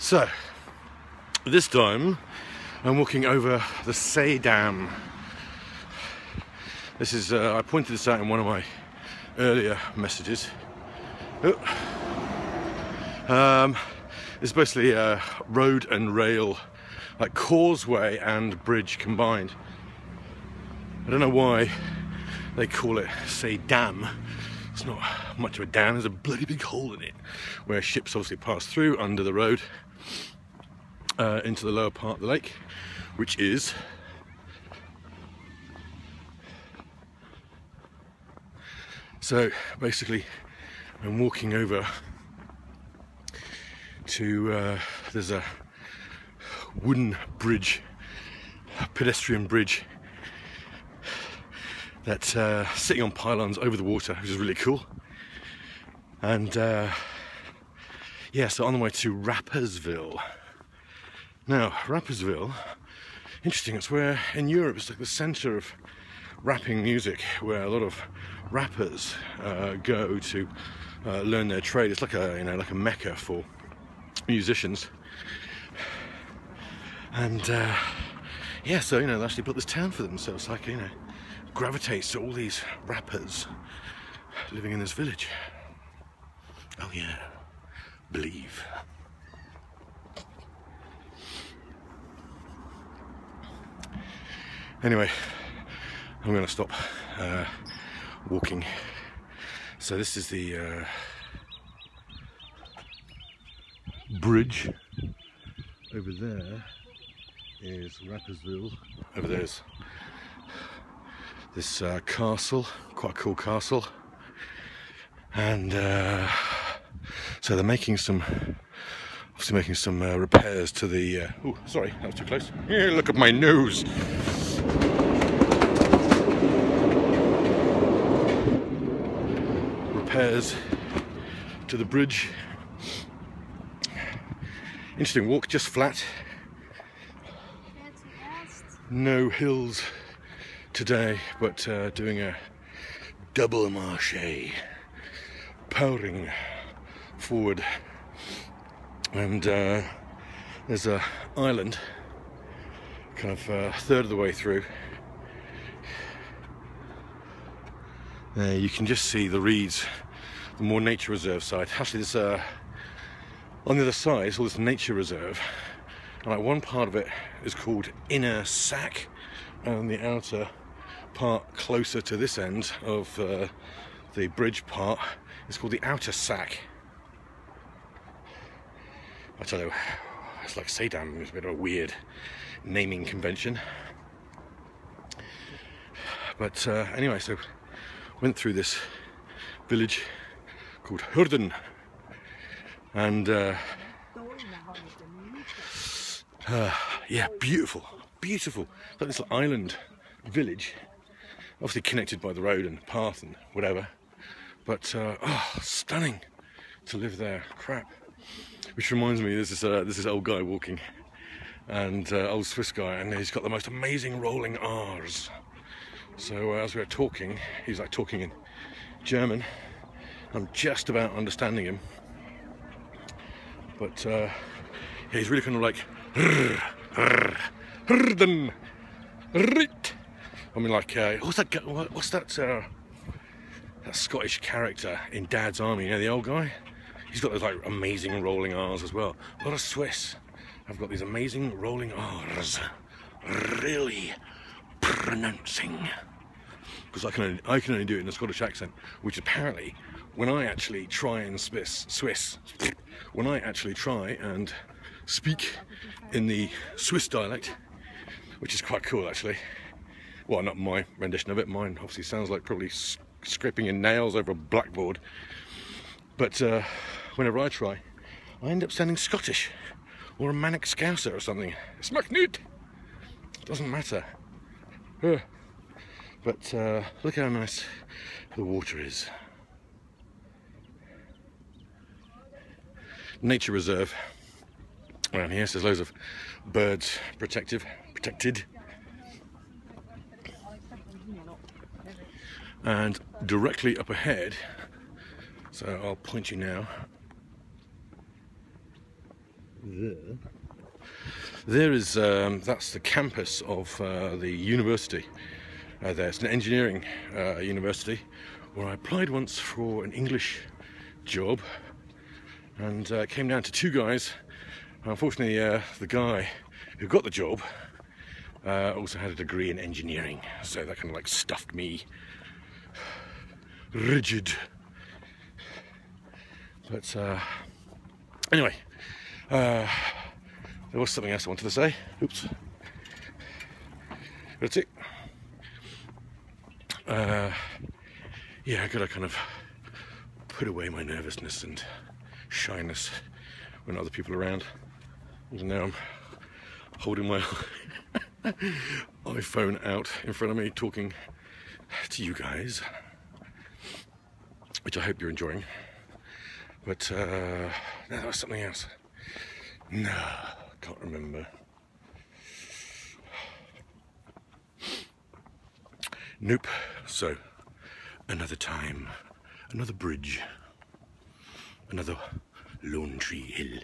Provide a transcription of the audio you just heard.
So, this time I'm walking over the seedamm. This is, I pointed this out in one of my earlier messages. It's basically a road and rail, like causeway and bridge combined. I don't know why they call it seedamm. It's not much of a dam, there's a bloody big hole in it where ships obviously pass through under the road into the lower part of the lake, which is so basically I'm walking over to there's a wooden bridge, a pedestrian bridge that's sitting on pylons over the water, which is really cool. And yeah, so on the way to Rapperswil. Now, Rapperswil, interesting, it's where in Europe it's like the centre of rapping music, where a lot of rappers go to learn their trade. It's like a, like a mecca for musicians. And yeah, so they actually built this town for them, so it's like, gravitates to all these rappers living in this village. Oh yeah, believe. Anyway, I'm going to stop walking. So this is the bridge. Over there is Rapperswil. Over there is this castle, quite a cool castle. And so they're making some, obviously making some repairs to the, oh sorry, that was too close. Yeah, look at my nose. Repairs to the bridge. Interesting walk, just flat. No hills today, but doing a double marché, powering forward. And there's a island, kind of a third of the way through. You can just see the reeds, the more nature reserve side. Actually, there's on the other side is all this nature reserve, and like one part of it is called Inner Sack, and the outer part closer to this end of the bridge part is called the Outer Sack. I tell you, it's like seedamm is a bit of a weird naming convention. But anyway, so went through this village called Hurden, and yeah, beautiful, like this little island village, obviously connected by the road and path and whatever, but oh, stunning to live there. Crap. Which reminds me, there's this old guy walking, and old Swiss guy, and he's got the most amazing rolling R's. So as we were talking, he's like talking in German. I'm just about understanding him, but yeah, he's really kind of like I mean, like what's that that Scottish character in Dad's Army, the old guy? He's got those like amazing rolling R's as well. A lot of Swiss have got these amazing rolling R's, really pronouncing. Because I can only do it in a Scottish accent, which apparently, when I actually try and when I actually try and speak in the Swiss dialect, which is quite cool actually. Well, not my rendition of it. Mine obviously sounds like probably scraping in nails over a blackboard. But whenever I try, I end up sounding Scottish or a manic Scouser or something. Smacknoot! Doesn't matter. But look how nice the water is. Nature reserve around here, so there's loads of birds protected. And directly up ahead, so I'll point you now, There is, that's the campus of the university there. It's an engineering university where I applied once for an English job, and it came down to two guys. Unfortunately, the guy who got the job also had a degree in engineering, so that kind of like stuffed me rigid. But anyway, there was something else I wanted to say. Oops. That's it. Yeah, I gotta kind of put away my nervousness and shyness when other people are around. Even now I'm holding my iPhone out in front of me, talking to you guys, which I hope you're enjoying. But no, that was something else. No, can't remember. Nope. So, another time, another bridge, another Lone Tree Hill.